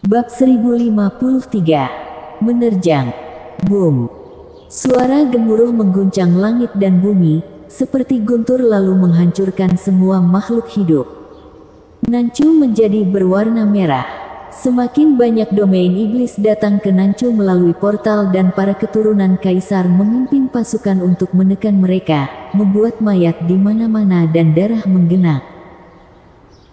Bab 1053. Menerjang. Boom. Suara gemuruh mengguncang langit dan bumi, seperti guntur lalu menghancurkan semua makhluk hidup. Nancu menjadi berwarna merah. Semakin banyak domain iblis datang ke Nancu melalui portal dan para keturunan kaisar memimpin pasukan untuk menekan mereka, membuat mayat di mana-mana dan darah menggenang.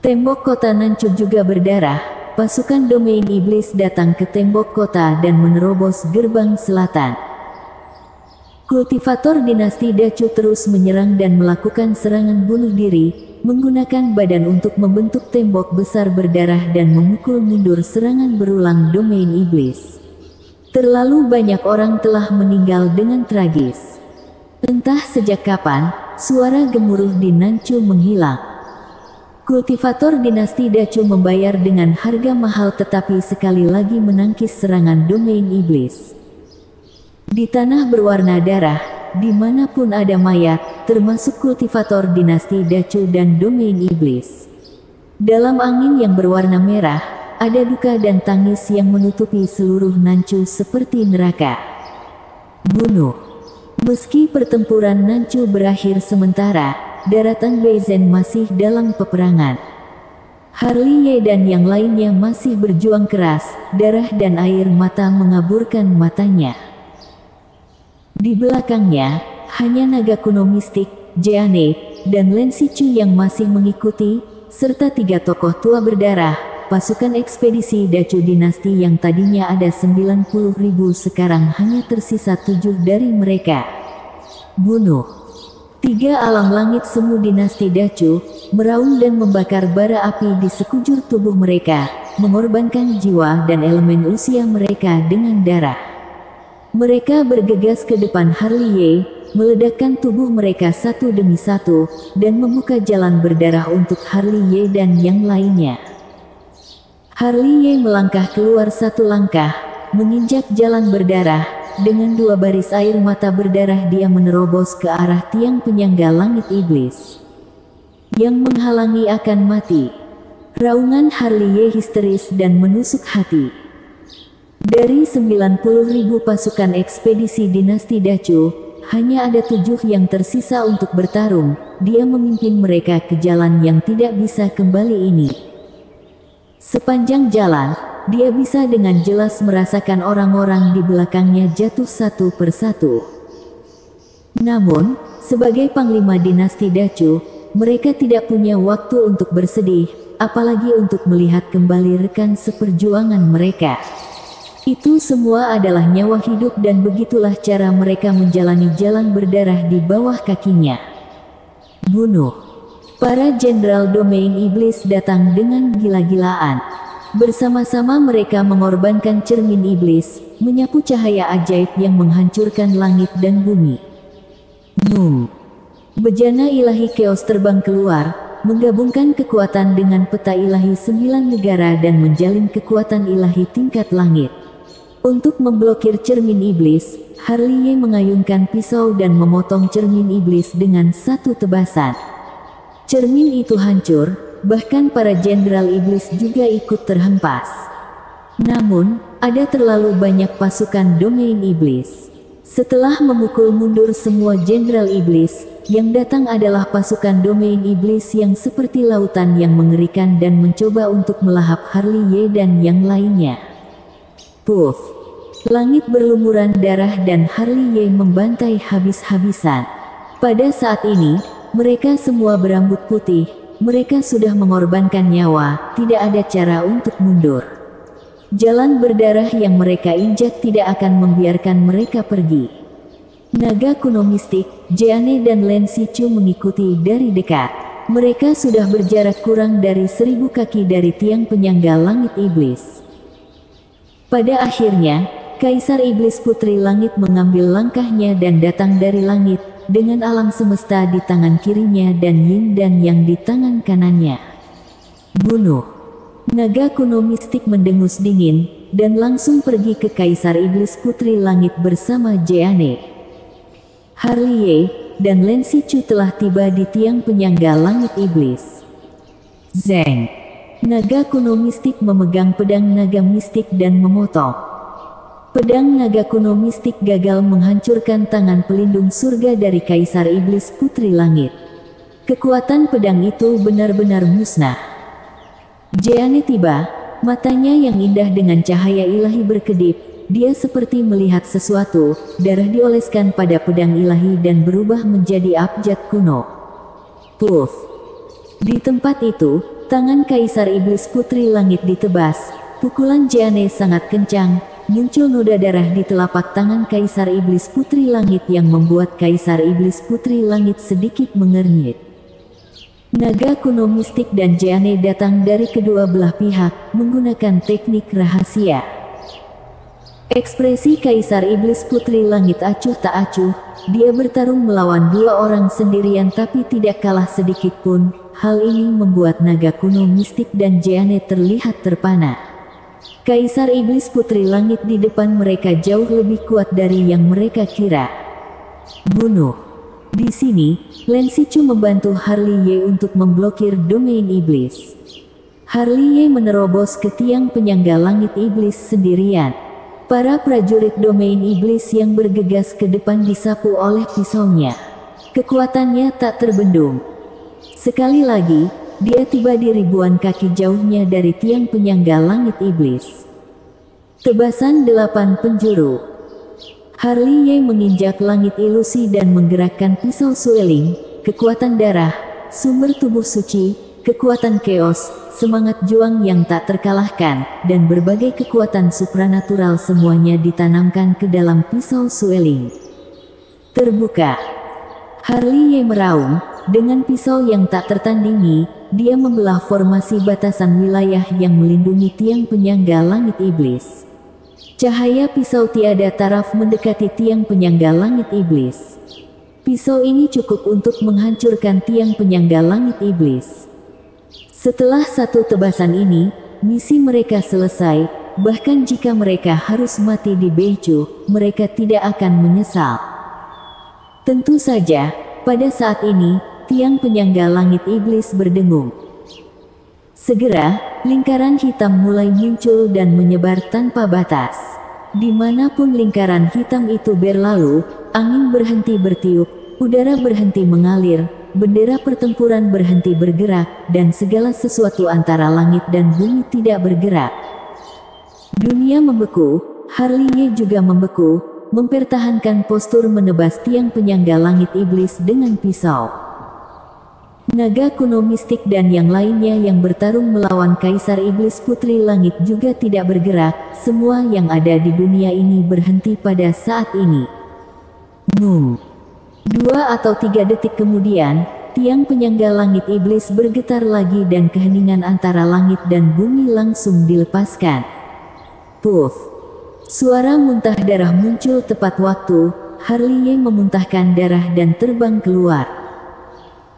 Tembok kota Nancu juga berdarah. Pasukan domain iblis datang ke tembok kota dan menerobos gerbang selatan. Kultivator dinasti Dacu terus menyerang dan melakukan serangan bunuh diri, menggunakan badan untuk membentuk tembok besar berdarah dan memukul mundur serangan berulang domain iblis. Terlalu banyak orang telah meninggal dengan tragis. Entah sejak kapan, suara gemuruh di Nancu menghilang. Kultivator dinasti Dacu membayar dengan harga mahal tetapi sekali lagi menangkis serangan domain iblis. Di tanah berwarna darah, dimanapun ada mayat, termasuk kultivator dinasti Dacu dan domain iblis. Dalam angin yang berwarna merah, ada duka dan tangis yang menutupi seluruh Nancu seperti neraka. Bunuh. Meski pertempuran Nancu berakhir sementara, daratan Beizen masih dalam peperangan. Harley Ye dan yang lainnya masih berjuang keras, darah dan air mata mengaburkan matanya. Di belakangnya, hanya naga kuno mistik, Jeane, dan Len Sichu yang masih mengikuti, serta 3 tokoh tua berdarah, pasukan ekspedisi Dacu dinasti yang tadinya ada 90.000 sekarang hanya tersisa 7 dari mereka. Bunuh. 3 alam langit semu dinasti Dacu, meraung dan membakar bara api di sekujur tubuh mereka, mengorbankan jiwa dan elemen usia mereka dengan darah. Mereka bergegas ke depan Harley Ye, meledakkan tubuh mereka satu demi satu, dan membuka jalan berdarah untuk Harley Ye dan yang lainnya. Harley Ye melangkah keluar 1 langkah, menginjak jalan berdarah. Dengan 2 baris air mata berdarah dia menerobos ke arah tiang penyangga langit iblis. Yang menghalangi akan mati. Raungan Harley Ye histeris dan menusuk hati. Dari 90.000 pasukan ekspedisi dinasti Dacu, hanya ada 7 yang tersisa untuk bertarung. Dia memimpin mereka ke jalan yang tidak bisa kembali ini. Sepanjang jalan, dia bisa dengan jelas merasakan orang-orang di belakangnya jatuh satu persatu. Namun, sebagai panglima dinasti Dacu, mereka tidak punya waktu untuk bersedih, apalagi untuk melihat kembali rekan seperjuangan mereka. Itu semua adalah nyawa hidup dan begitulah cara mereka menjalani jalan berdarah di bawah kakinya. Bunuh. Para jenderal domain iblis datang dengan gila-gilaan. Bersama-sama mereka mengorbankan cermin iblis, menyapu cahaya ajaib yang menghancurkan langit dan bumi. Boom. Bejana ilahi Chaos terbang keluar, menggabungkan kekuatan dengan peta ilahi 9 negara dan menjalin kekuatan ilahi tingkat langit. Untuk memblokir cermin iblis, Harley Ye mengayunkan pisau dan memotong cermin iblis dengan 1 tebasan. Cermin itu hancur, bahkan para jenderal iblis juga ikut terhempas. Namun, ada terlalu banyak pasukan domain iblis. Setelah memukul mundur semua jenderal iblis, yang datang adalah pasukan domain iblis yang seperti lautan yang mengerikan dan mencoba untuk melahap Harley Ye dan yang lainnya. Puff. Langit berlumuran darah dan Harley Ye membantai habis-habisan. Pada saat ini, mereka semua berambut putih. Mereka sudah mengorbankan nyawa, tidak ada cara untuk mundur. Jalan berdarah yang mereka injak tidak akan membiarkan mereka pergi. Naga kuno mistik, Jeane dan Len Sichu mengikuti dari dekat. Mereka sudah berjarak kurang dari 1000 kaki dari tiang penyangga langit iblis. Pada akhirnya, Kaisar Iblis Putri Langit mengambil langkahnya dan datang dari langit, dengan alam semesta di tangan kirinya dan yin dan yang di tangan kanannya. Bunuh. Naga kuno mistik mendengus dingin, dan langsung pergi ke Kaisar Iblis Putri Langit bersama Jeane. Harley Ye dan Len Sichu telah tiba di tiang penyangga langit iblis. Zeng. naga kuno mistik memegang pedang naga mistik dan memotong. Pedang naga kuno mistik gagal menghancurkan tangan pelindung surga dari Kaisar Iblis Putri Langit. Kekuatan pedang itu benar-benar musnah. Jeanne tiba, matanya yang indah dengan cahaya ilahi berkedip. Dia seperti melihat sesuatu, darah dioleskan pada pedang ilahi dan berubah menjadi abjad kuno. Puff! Di tempat itu, tangan Kaisar Iblis Putri Langit ditebas. Pukulan Jeanne sangat kencang, muncul noda darah di telapak tangan Kaisar Iblis Putri Langit yang membuat Kaisar Iblis Putri Langit sedikit mengernyit. Naga kuno mistik dan Jeanne datang dari kedua belah pihak, menggunakan teknik rahasia. Ekspresi Kaisar Iblis Putri Langit acuh tak acuh, dia bertarung melawan dua orang sendirian tapi tidak kalah sedikit pun. Hal ini membuat naga kuno mistik dan Jeanne terlihat terpana. Kaisar Iblis Putri Langit di depan mereka jauh lebih kuat dari yang mereka kira. Bunuh. Di sini, Lin Sichu membantu Harley Ye untuk memblokir domain iblis. Harley Ye menerobos ke tiang penyangga langit iblis sendirian. Para prajurit domain iblis yang bergegas ke depan disapu oleh pisaunya. Kekuatannya tak terbendung. Sekali lagi, dia tiba di ribuan kaki jauhnya dari tiang penyangga langit iblis. Tebasan 8 penjuru. Harley Ye menginjak langit ilusi dan menggerakkan pisau sueling, kekuatan darah, sumber tubuh suci, kekuatan keos, semangat juang yang tak terkalahkan, dan berbagai kekuatan supranatural semuanya ditanamkan ke dalam pisau sueling. Terbuka. Harley Ye meraung, dengan pisau yang tak tertandingi, dia membelah formasi batasan wilayah yang melindungi tiang penyangga langit iblis. Cahaya pisau tiada taraf mendekati tiang penyangga langit iblis. Pisau ini cukup untuk menghancurkan tiang penyangga langit iblis. Setelah satu tebasan ini, misi mereka selesai. Bahkan jika mereka harus mati di Beicu, mereka tidak akan menyesal. Tentu saja, pada saat ini, tiang penyangga langit iblis berdengung. Segera, lingkaran hitam mulai muncul dan menyebar tanpa batas. Dimanapun lingkaran hitam itu berlalu, angin berhenti bertiup, udara berhenti mengalir, bendera pertempuran berhenti bergerak, dan segala sesuatu antara langit dan bumi tidak bergerak. Dunia membeku, Harley Ye juga membeku, mempertahankan postur menebas tiang penyangga langit iblis dengan pisau. Naga kuno mistik dan yang lainnya yang bertarung melawan Kaisar Iblis Putri Langit juga tidak bergerak. Semua yang ada di dunia ini berhenti pada saat ini. 2 atau 3 detik kemudian, tiang penyangga langit iblis bergetar lagi dan keheningan antara langit dan bumi langsung dilepaskan. Puff! Suara muntah darah muncul tepat waktu. Harley Ye memuntahkan darah dan terbang keluar.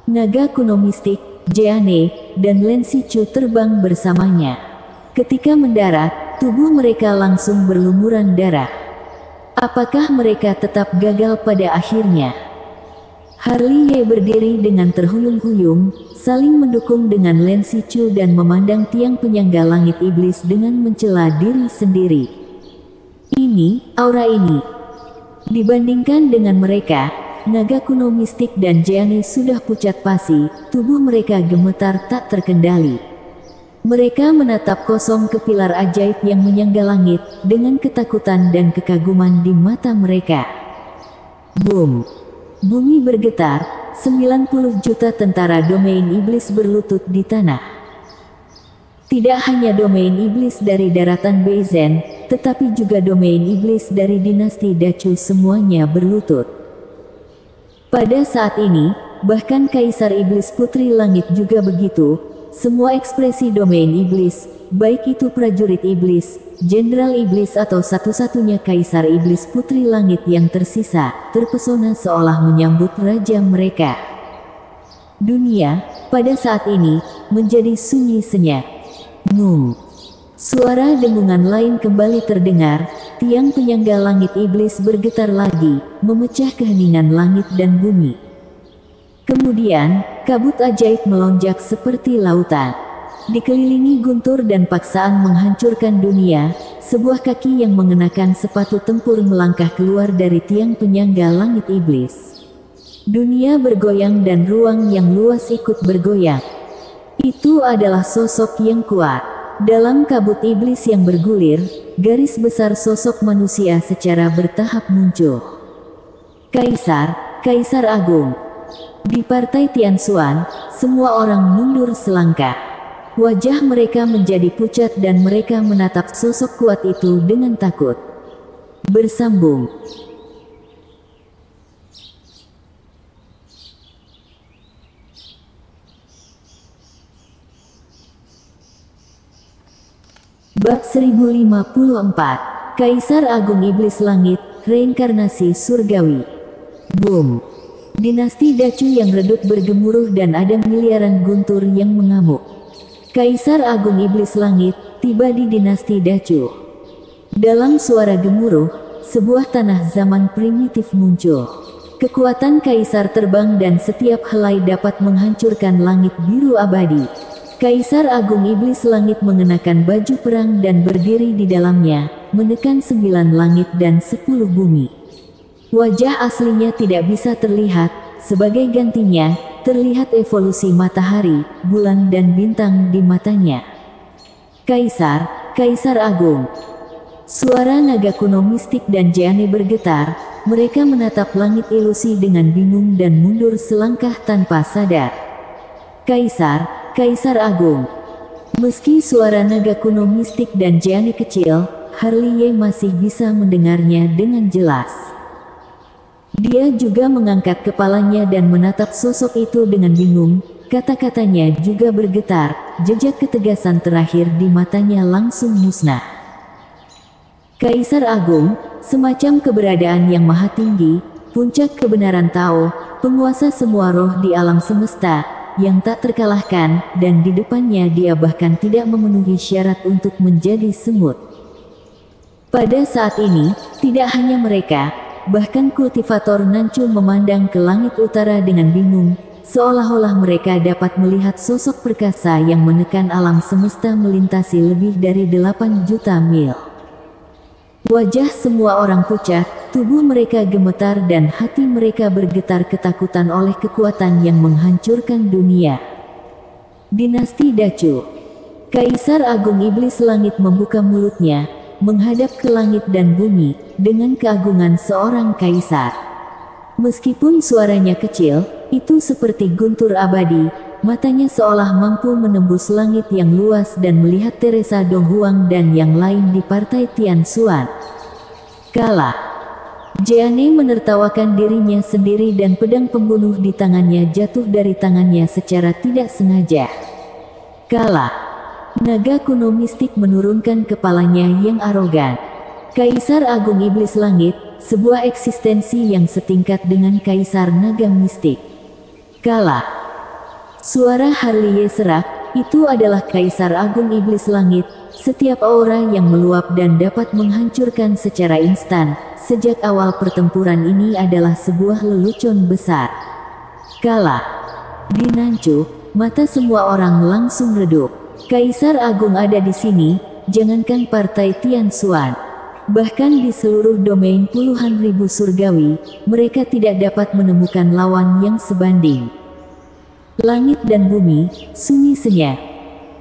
Naga kuno mistik, Jeanne, dan Lin Sichu terbang bersamanya. Ketika mendarat, tubuh mereka langsung berlumuran darah. Apakah mereka tetap gagal pada akhirnya? Harley Ye berdiri dengan terhuyung-huyung, saling mendukung dengan Lin Sichu dan memandang tiang penyangga langit iblis dengan mencela diri sendiri. Ini, aura ini. Dibandingkan dengan mereka, naga kuno mistik dan Jeanne sudah pucat pasi, tubuh mereka gemetar tak terkendali. Mereka menatap kosong ke pilar ajaib yang menyangga langit, dengan ketakutan dan kekaguman di mata mereka. Boom! Bumi bergetar, 90 juta tentara domain iblis berlutut di tanah. Tidak hanya domain iblis dari daratan Beizen, tetapi juga domain iblis dari dinasti Dacu semuanya berlutut. Pada saat ini, bahkan Kaisar Iblis Putri Langit juga begitu. Semua ekspresi domain iblis, baik itu prajurit iblis, jenderal iblis atau satu-satunya Kaisar Iblis Putri Langit yang tersisa, terpesona seolah menyambut raja mereka. Dunia, pada saat ini, menjadi sunyi senyap. Suara dengungan lain kembali terdengar, tiang penyangga langit iblis bergetar lagi, memecah keheningan langit dan bumi. Kemudian, kabut ajaib melonjak seperti lautan. dikelilingi guntur dan paksaan menghancurkan dunia, sebuah kaki yang mengenakan sepatu tempur melangkah keluar dari tiang penyangga langit iblis. Dunia bergoyang dan ruang yang luas ikut bergoyang. Itu adalah sosok yang kuat. Dalam kabut iblis yang bergulir, garis besar sosok manusia secara bertahap muncul. Kaisar Agung. Di Partai Tianxuan, semua orang mundur selangkah. Wajah mereka menjadi pucat dan mereka menatap sosok kuat itu dengan takut. Bersambung. Bab 1054. Kaisar Agung Iblis Langit, Reinkarnasi Surgawi. Boom. Dinasti Dacu yang redup bergemuruh dan ada miliaran guntur yang mengamuk. Kaisar Agung Iblis Langit tiba di dinasti Dacu. Dalam suara gemuruh, sebuah tanah zaman primitif muncul. Kekuatan kaisar terbang dan setiap helai dapat menghancurkan langit biru abadi. Kaisar Agung Iblis Langit mengenakan baju perang dan berdiri di dalamnya, menekan 9 langit dan 10 bumi. Wajah aslinya tidak bisa terlihat, sebagai gantinya, terlihat evolusi matahari, bulan dan bintang di matanya. Kaisar Agung. Suara naga kuno mistik dan Jeanne bergetar, mereka menatap langit ilusi dengan bingung dan mundur selangkah tanpa sadar. Kaisar Agung. Meski suara naga kuno mistik dan Jeanne kecil, Harley masih bisa mendengarnya dengan jelas. Dia juga mengangkat kepalanya dan menatap sosok itu dengan bingung, kata-katanya juga bergetar, jejak ketegasan terakhir di matanya langsung musnah. Kaisar Agung, semacam keberadaan yang maha tinggi, puncak kebenaran Tao, penguasa semua roh di alam semesta, yang tak terkalahkan, dan di depannya dia bahkan tidak memenuhi syarat untuk menjadi semut. Pada saat ini, tidak hanya mereka, bahkan kultivator Nancu memandang ke langit utara dengan bingung, seolah-olah mereka dapat melihat sosok perkasa yang menekan alam semesta melintasi lebih dari 8 juta mil. Wajah semua orang pucat, tubuh mereka gemetar dan hati mereka bergetar ketakutan oleh kekuatan yang menghancurkan dunia. Dinasti Dacu. Kaisar Agung Iblis Langit membuka mulutnya, menghadap ke langit dan bumi, dengan keagungan seorang kaisar. Meskipun suaranya kecil, itu seperti guntur abadi, matanya seolah mampu menembus langit yang luas dan melihat Teresa Donghuang dan yang lain di Partai Tianxuan. Kalah. Jeanne menertawakan dirinya sendiri dan pedang pembunuh di tangannya jatuh dari tangannya secara tidak sengaja. Kalah. Naga kuno mistik menurunkan kepalanya yang arogan. Kaisar Agung Iblis Langit, sebuah eksistensi yang setingkat dengan Kaisar Naga Mistik. Kalah. Suara Harley serak, itu adalah Kaisar Agung Iblis Langit, setiap aura yang meluap dan dapat menghancurkan secara instan. Sejak awal pertempuran ini adalah sebuah lelucon besar. Kalah. Di Nancu, mata semua orang langsung redup. Kaisar Agung ada di sini, jangankan Partai Tianxuan. Bahkan di seluruh domain puluhan ribu surgawi, mereka tidak dapat menemukan lawan yang sebanding. Langit dan bumi, sunyi senyap.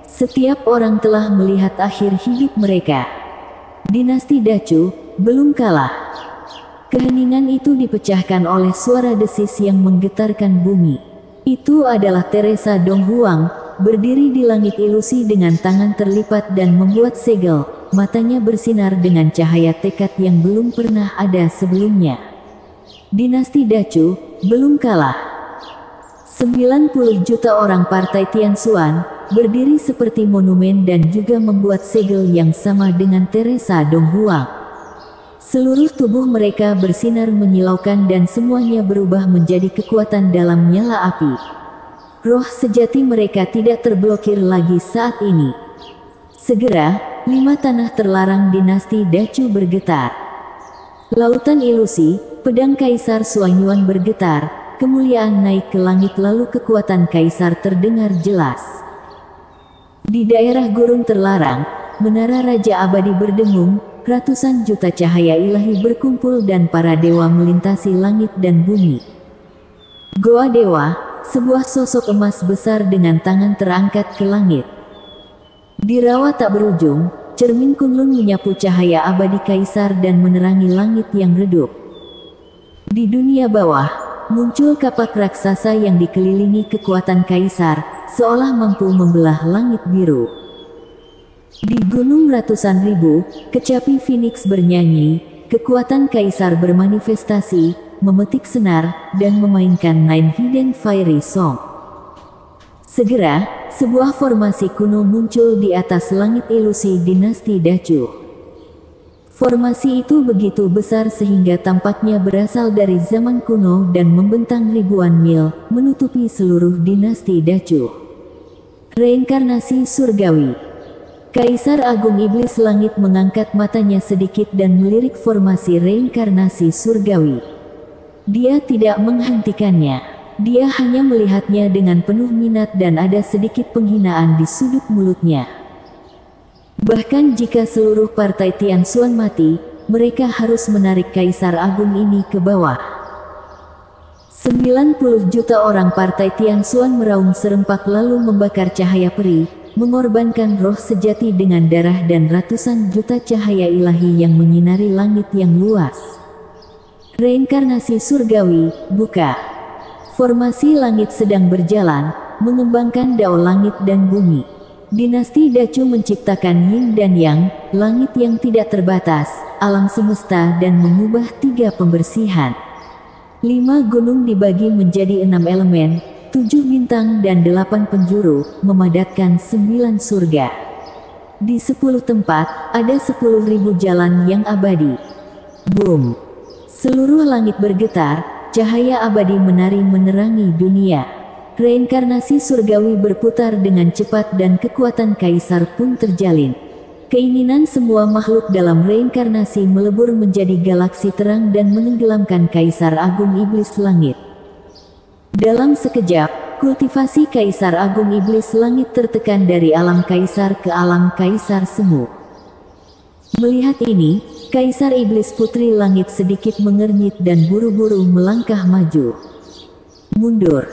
Setiap orang telah melihat akhir hidup mereka. Dinasti Dacu belum kalah. Keheningan itu dipecahkan oleh suara desis yang menggetarkan bumi. Itu adalah Teresa Donghuang, berdiri di langit ilusi dengan tangan terlipat dan membuat segel. Matanya bersinar dengan cahaya tekad yang belum pernah ada sebelumnya. Dinasti Dacu belum kalah. 90 juta orang Partai Tianxuan berdiri seperti monumen dan juga membuat segel yang sama dengan Teresa Donghuang. Seluruh tubuh mereka bersinar menyilaukan dan semuanya berubah menjadi kekuatan dalam nyala api. Roh sejati mereka tidak terblokir lagi saat ini. Segera, 5 tanah terlarang dinasti Dacu bergetar. Lautan ilusi, pedang Kaisar Suanyuan bergetar. Kemuliaan naik ke langit lalu kekuatan kaisar terdengar jelas. Di daerah gurun terlarang, menara Raja Abadi berdengung, ratusan juta cahaya ilahi berkumpul dan para dewa melintasi langit dan bumi. Goa Dewa, sebuah sosok emas besar dengan tangan terangkat ke langit. Di rawa tak berujung, cermin Kunlun menyapu cahaya abadi kaisar dan menerangi langit yang redup. Di dunia bawah, muncul kapak raksasa yang dikelilingi kekuatan kaisar, seolah mampu membelah langit biru. Di gunung ratusan ribu, kecapi Phoenix bernyanyi, kekuatan kaisar bermanifestasi, memetik senar, dan memainkan Nine Hidden Fiery Song. Segera, sebuah formasi kuno muncul di atas langit ilusi dinasti Dacu. Formasi itu begitu besar sehingga tampaknya berasal dari zaman kuno dan membentang ribuan mil, menutupi seluruh dinasti Dacu. Reinkarnasi surgawi. Kaisar Agung Iblis Langit mengangkat matanya sedikit dan melirik formasi reinkarnasi surgawi. Dia tidak menghentikannya. Dia hanya melihatnya dengan penuh minat dan ada sedikit penghinaan di sudut mulutnya. Bahkan jika seluruh partai Tian Xuan mati, mereka harus menarik Kaisar Agung ini ke bawah. 90 juta orang partai Tian Xuan meraung serempak lalu membakar cahaya peri, mengorbankan roh sejati dengan darah dan ratusan juta cahaya ilahi yang menyinari langit yang luas. Reinkarnasi surgawi, buka. Formasi langit sedang berjalan, mengembangkan dao langit dan bumi. Dinasti Dacu menciptakan Yin dan Yang, langit yang tidak terbatas, alam semesta dan mengubah 3 pembersihan. 5 gunung dibagi menjadi 6 elemen, 7 bintang dan 8 penjuru, memadatkan 9 surga. Di 10 tempat, ada 10.000 jalan yang abadi. Boom! Seluruh langit bergetar, cahaya abadi menari menerangi dunia. Reinkarnasi surgawi berputar dengan cepat dan kekuatan kaisar pun terjalin. Keinginan semua makhluk dalam reinkarnasi melebur menjadi galaksi terang dan menenggelamkan Kaisar Agung Iblis Langit. Dalam sekejap, kultivasi Kaisar Agung Iblis Langit tertekan dari alam kaisar ke alam kaisar semu. Melihat ini, Kaisar Iblis Putri Langit sedikit mengernyit dan buru-buru melangkah maju. Mundur.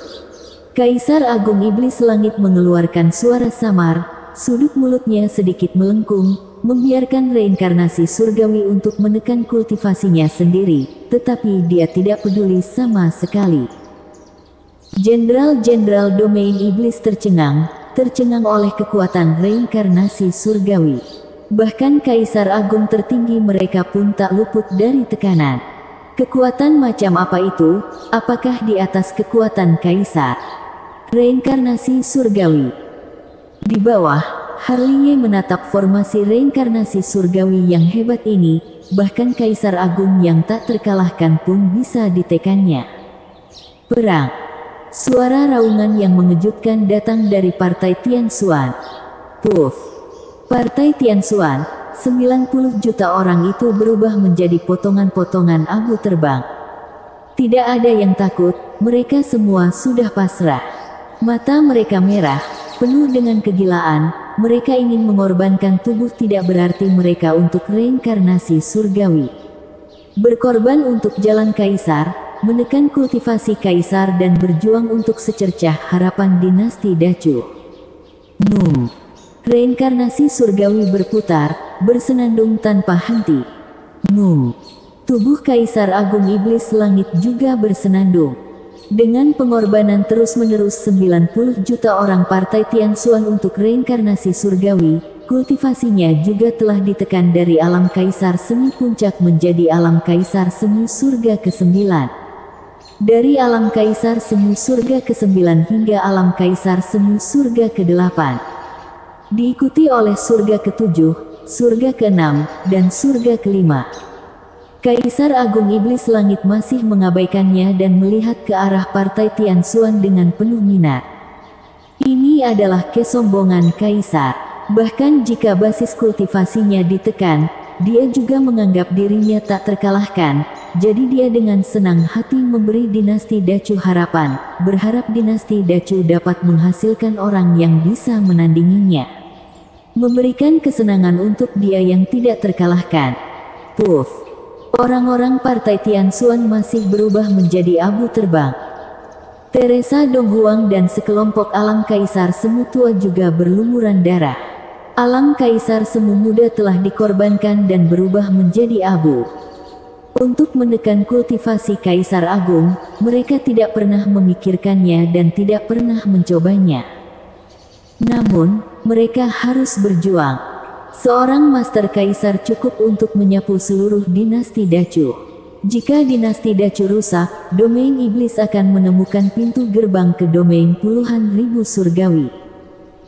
Kaisar Agung Iblis Langit mengeluarkan suara samar, sudut mulutnya sedikit melengkung, membiarkan reinkarnasi surgawi untuk menekan kultivasinya sendiri, tetapi dia tidak peduli sama sekali. Jenderal-jenderal domain iblis tercengang oleh kekuatan reinkarnasi surgawi. Bahkan Kaisar Agung tertinggi mereka pun tak luput dari tekanan. Kekuatan macam apa itu? Apakah di atas kekuatan Kaisar? Reinkarnasi surgawi. Di bawah, Harliye menatap formasi reinkarnasi surgawi yang hebat ini, bahkan Kaisar Agung yang tak terkalahkan pun bisa ditekannya. Perang. Suara raungan yang mengejutkan datang dari partai Tian Xuan. Puff. Partai Tian Xuan, 90 juta orang itu berubah menjadi potongan-potongan abu terbang. Tidak ada yang takut, mereka semua sudah pasrah. Mata mereka merah, penuh dengan kegilaan, mereka ingin mengorbankan tubuh tidak berarti mereka untuk reinkarnasi surgawi. Berkorban untuk jalan kaisar, menekan kultivasi kaisar dan berjuang untuk secercah harapan dinasti Dacu. Reinkarnasi surgawi berputar, bersenandung tanpa henti. Tubuh Kaisar Agung Iblis Langit juga bersenandung. Dengan pengorbanan terus-menerus 90 juta orang partai Tian Xuan untuk reinkarnasi surgawi, kultivasinya juga telah ditekan dari alam kaisar semi puncak menjadi alam kaisar semi surga ke-9. Dari alam kaisar semi surga ke-9 hingga alam kaisar semi surga ke-8. Diikuti oleh surga ke-7, surga ke-6, dan surga ke-5. Kaisar Agung Iblis Langit masih mengabaikannya dan melihat ke arah partai Tian Xuan dengan penuh minat. Ini adalah kesombongan Kaisar. Bahkan jika basis kultivasinya ditekan, dia juga menganggap dirinya tak terkalahkan. Jadi dia dengan senang hati memberi dinasti Dacu harapan, berharap dinasti Dacu dapat menghasilkan orang yang bisa menandinginya. memberikan kesenangan untuk dia yang tidak terkalahkan. Puff! Orang-orang Partai Tianxuan masih berubah menjadi abu terbang. Teresa Donghuang dan sekelompok alam kaisar semu tua juga berlumuran darah. Alam kaisar semu muda telah dikorbankan dan berubah menjadi abu. Untuk menekan kultivasi kaisar agung, mereka tidak pernah memikirkannya dan tidak pernah mencobanya. Namun, mereka harus berjuang. Seorang master kaisar cukup untuk menyapu seluruh dinasti Dacu. Jika dinasti Dacu rusak, domain iblis akan menemukan pintu gerbang ke domain puluhan ribu surgawi.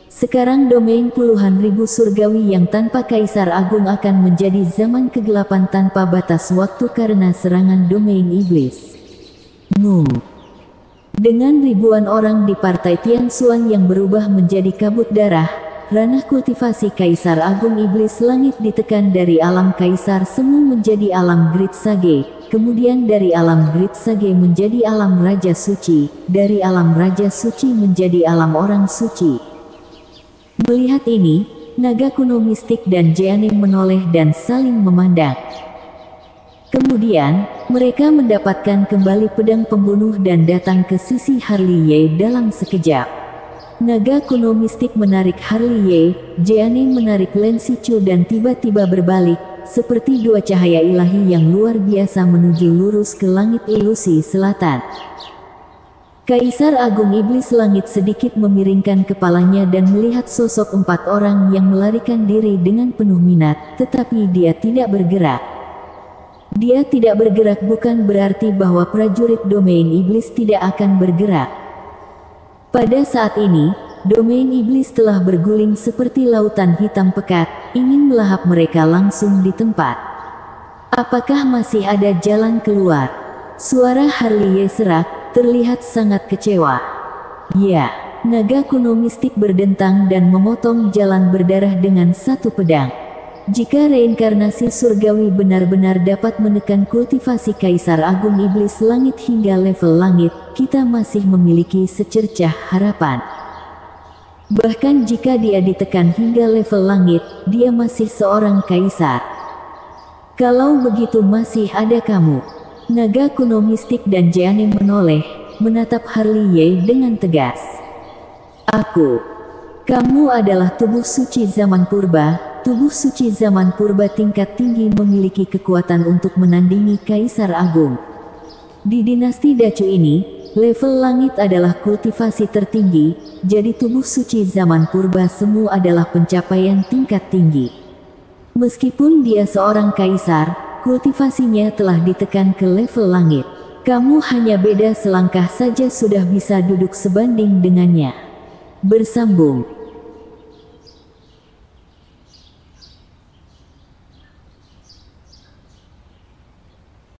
Sekarang domain puluhan ribu surgawi yang tanpa kaisar agung akan menjadi zaman kegelapan tanpa batas waktu karena serangan domain iblis. Dengan ribuan orang di Partai Tianxuan yang berubah menjadi kabut darah, ranah kultivasi kaisar agung iblis langit ditekan dari alam kaisar semu menjadi alam Great Sage. Kemudian dari alam Great Sage menjadi alam Raja Suci, dari alam Raja Suci menjadi alam orang suci. Melihat ini, naga kuno mistik dan Jianing menoleh dan saling memandang. Kemudian, mereka mendapatkan kembali pedang pembunuh dan datang ke sisi Harley Ye dalam sekejap. Naga kuno mistik menarik Harley Ye, Jianing menarik Lensi Chu dan tiba-tiba berbalik, seperti dua cahaya ilahi yang luar biasa menuju lurus ke langit ilusi selatan. Kaisar Agung Iblis Langit sedikit memiringkan kepalanya dan melihat sosok 4 orang yang melarikan diri dengan penuh minat, tetapi dia tidak bergerak. Dia tidak bergerak bukan berarti bahwa prajurit domain iblis tidak akan bergerak. Pada saat ini, domain iblis telah berguling seperti lautan hitam pekat, ingin melahap mereka langsung di tempat. Apakah masih ada jalan keluar? Suara Harley Ye serak, terlihat sangat kecewa. Ya, naga kuno mistik berdentang dan memotong jalan berdarah dengan satu pedang. Jika reinkarnasi surgawi benar-benar dapat menekan kultivasi Kaisar Agung Iblis Langit hingga level langit, kita masih memiliki secercah harapan. Bahkan jika dia ditekan hingga level langit, dia masih seorang kaisar. Kalau begitu masih ada kamu. Naga kuno mistik dan Jianing menoleh, menatap Harley Ye dengan tegas. Kamu adalah tubuh suci zaman purba. Tubuh suci zaman purba tingkat tinggi memiliki kekuatan untuk menandingi Kaisar Agung. Di dinasti Dacu ini, level langit adalah kultivasi tertinggi, jadi tubuh suci zaman purba semu adalah pencapaian tingkat tinggi. Meskipun dia seorang kaisar, kultivasinya telah ditekan ke level langit. Kamu hanya beda selangkah saja sudah bisa duduk sebanding dengannya. Bersambung.